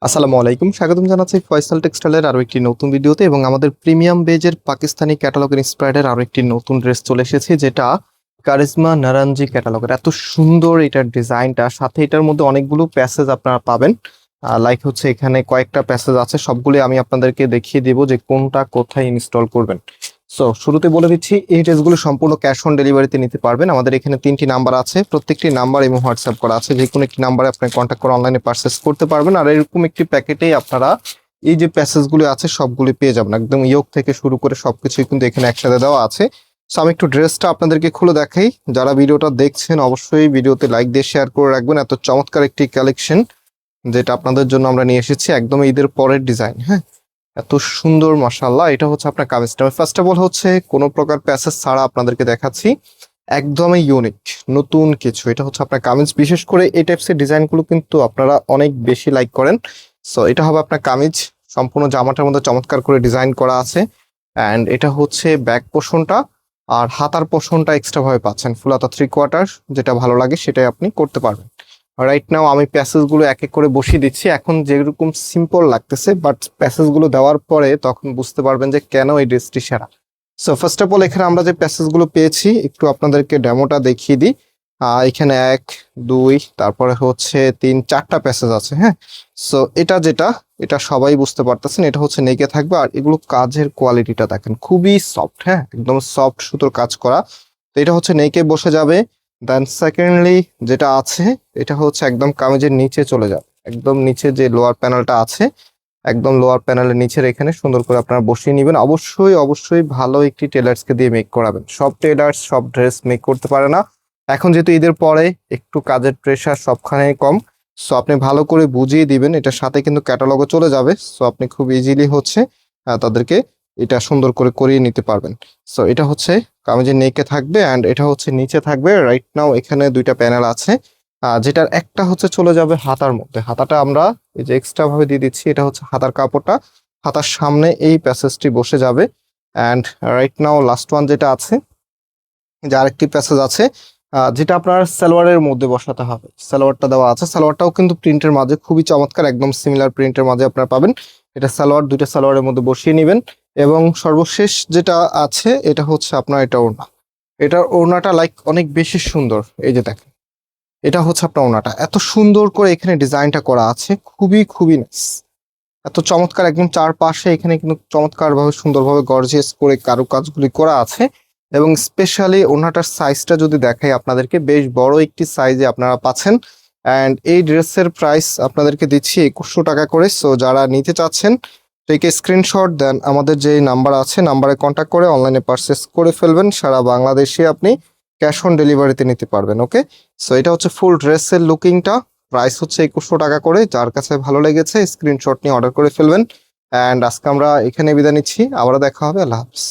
আসসালামু আলাইকুম, স্বাগতম জানাচ্ছি ফয়সাল টেক্সটাইলের আরো একটি নতুন ভিডিওতে। এবং আমাদের প্রিমিয়াম বেজের পাকিস্তানি ক্যাটালগের ইন্সপায়ার্ডের আরো একটি নতুন ড্রেস চলে এসেছে, যেটা কারিজমা নারাঞ্জি ক্যাটালগের। এত সুন্দর এটার ডিজাইনটা, সাথে এটার মধ্যে অনেকগুলো প্যাসেজ আপনারা পাবেন। লাইক হচ্ছে এখানে কয়েকটা প্যাসেজ আছে, সবগুলো আমি আপনাদেরকে দেখিয়ে দেবো যে কোনটা কোথায় ইনস্টল করবেন। সো শুরুতে বলে দিচ্ছি, এই ড্রেসগুলো সম্পূর্ণ ক্যাশ অন ডেলিভারিতে নিতে পারবেন। আমাদের এখানে 3টি নাম্বার আছে, প্রত্যেকটি নাম্বার এবং হোয়াটসঅ্যাপ করা আছে। যে কোনো একটি নাম্বারে আপনি কন্ট্যাক্ট করে অনলাইনে পারচেস করতে পারবেন। আর এরকম একটি প্যাকেটেই আপনারা এই যে প্যাসেজগুলো আছে সবগুলি পেয়ে যাবেন, একদম ইয়োগ থেকে শুরু করে সবকিছুই কিন্তু এখানে একসাথে দেওয়া আছে। সো আমি একটু ড্রেসটা আপনাদেরকে খুলে দেখাই। যারা ভিডিওটা দেখছেন অবশ্যই ভিডিওতে লাইক দিয়ে শেয়ার করে রাখবেন। এত চমৎকার একটি কালেকশন যেটা আপনাদের জন্য আমরা নিয়ে এসেছি, একদম ঈদের পরের ডিজাইন। হ্যাঁ, এত সুন্দর, মাশাআল্লাহ। এটা হচ্ছে আপনার কামিজটা। ফার্স্ট অফ অল হচ্ছে কোনো প্রকার প্যাসেজ ছাড়া আপনাদেরকে দেখাচ্ছি, একদমই ইউনিক নতুন কিছু। এটা হচ্ছে আপনার কামিজ। বিশেষ করে এই টাইপসের ডিজাইনগুলো কিন্তু আপনারা অনেক বেশি লাইক করেন। সো এটা হবে আপনার কামিজ, সম্পূর্ণ জামাটার মধ্যে চমৎকার করে ডিজাইন করা আছে। অ্যান্ড এটা হচ্ছে ব্যাক পোর্শনটা, আর হাতার পোর্শনটা এক্সট্রা ভাবে পাচ্ছেন, ফুল হাতা 3/4। যেটা ভালো লাগে সেটাই আপনি করতে পারবেন। রাইট নাও আমি প্যাসেজগুলো এক এক করে বসিয়ে দিচ্ছি। এখন যেরকম সিম্পল লাগতেছে, বাট প্যাসেজগুলো দেওয়ার পরে তখন বুঝতে পারবেন যে কেন এই ড্রেসটি সেরা। সো ফার্স্ট অফ অল এখানে আমরা যে প্যাসেজগুলো পেয়েছি একটু আপনাদেরকে ডেমোটা দেখিয়ে দিই। এখানে 1 2 তারপরে হচ্ছে 3 4টা প্যাসেজ আছে। হ্যাঁ, সো এটা সবাই বুঝতে পারতেছেন, এটা হচ্ছে নেকে থাকবে। আর এগুলো কাজের কোয়ালিটিটা দেখেন, খুবই সফট। হ্যাঁ, একদম সফট সুতোর কাজ করা। তো এটা হচ্ছে নেকে বসে যাবে। দেন সেকেন্ডলি যেটা আছে, এটা হচ্ছে একদম কামিজের নিচে চলে যাবে। একদম নিচে যে লোয়ার প্যানেলটা আছে, একদম লোয়ার প্যানেলের নিচের এখানে সুন্দর করে আপনারা বসিয়ে নেবেন। অবশ্যই অবশ্যই ভালো একটি টেলার্সকে দিয়ে মেক করাবেন। সব টেলার্স সব ড্রেস মেক করতে পারে না। এখন যেহেতু ঈদের পরে একটু কাজের প্রেশার সবখানেই কম, সো আপনি ভালো করে বুঝিয়ে দিবেন। এটার সাথে কিন্তু ক্যাটালগও চলে যাবে, সো আপনি খুব ইজিলি হচ্ছে তাদেরকে এটা সুন্দর করে করিয়ে নিতে পারবেন। সো এটা হচ্ছে কামিজের নেকে থাকবে, অ্যান্ড এটা হচ্ছে নিচে থাকবে। রাইট নাও এখানে 2টা প্যানেল আছে, যেটার একটা হচ্ছে চলে যাবে হাতার মধ্যে। হাতাটা আমরা এই যে এক্সট্রা ভাবে দিয়ে দিচ্ছি, এটা হচ্ছে হাতার কাপড়টা। হাতার সামনে এই প্যাসেজটি বসে যাবে। And right now last one যেটা আছে, যে আরেকটি প্যাসেজ আছে, যেটা আপনার সালোয়ারের মধ্যে বসাতে হবে। সালোয়ারটা দেওয়া আছে, সালোয়ারটাও কিন্তু প্রিন্টের মাঝে খুবই চমৎকার, একদম সিমিলার প্রিন্টের মাঝে আপনারা পাবেন। এটা সালোয়ার, 2টা সালোয়ারের মধ্যে বসিয়ে নেবেন। এবং সর্বশেষ যেটা আছে, এটা হচ্ছে আপনার এটা ওড়না। এটার ওড়নাটা লাইক অনেক বেশি সুন্দর। এই যে দেখেন, এটা হচ্ছে আপনার ওড়নাটা, এত সুন্দর করে এখানে ডিজাইনটা করা আছে, খুবই খুবই নাইস। এত চমৎকার, একদম চারপাশে এখানে কিন্তু চমৎকার ভাবে সুন্দরভাবে গর্জিয়াস করে কারুকাজগুলি করা আছে। এবং স্পেশালি ওড়নাটার সাইজটা যদি দেখাই আপনাদেরকে, বেশ বড় একটি সাইজে আপনারা পাচ্ছেন। অ্যান্ড এই ড্রেসের প্রাইস আপনাদেরকে দিচ্ছি 2100 টাকা করে। সো যারা নিতে চাচ্ছেন থেকে স্ক্রিনশট দেন, আমাদের যে নাম্বার আছে নাম্বারে কন্ট্যাক্ট করে অনলাইনে পারচেস করে ফেলবেন। সারা বাংলাদেশে আপনি ক্যাশ অন ডেলিভারিতে নিতে পারবেন। ওকে, সো এটা হচ্ছে ফুল ড্রেসের লুকিংটা। প্রাইস হচ্ছে 2100 টাকা করে। যার কাছে ভালো লেগেছে স্ক্রিনশট নিয়ে অর্ডার করে ফেলবেন। অ্যান্ড আজকে আমরা এখানে বিদায় নিচ্ছি, আবারও দেখা হবে। আল্লাহ হাফিজ।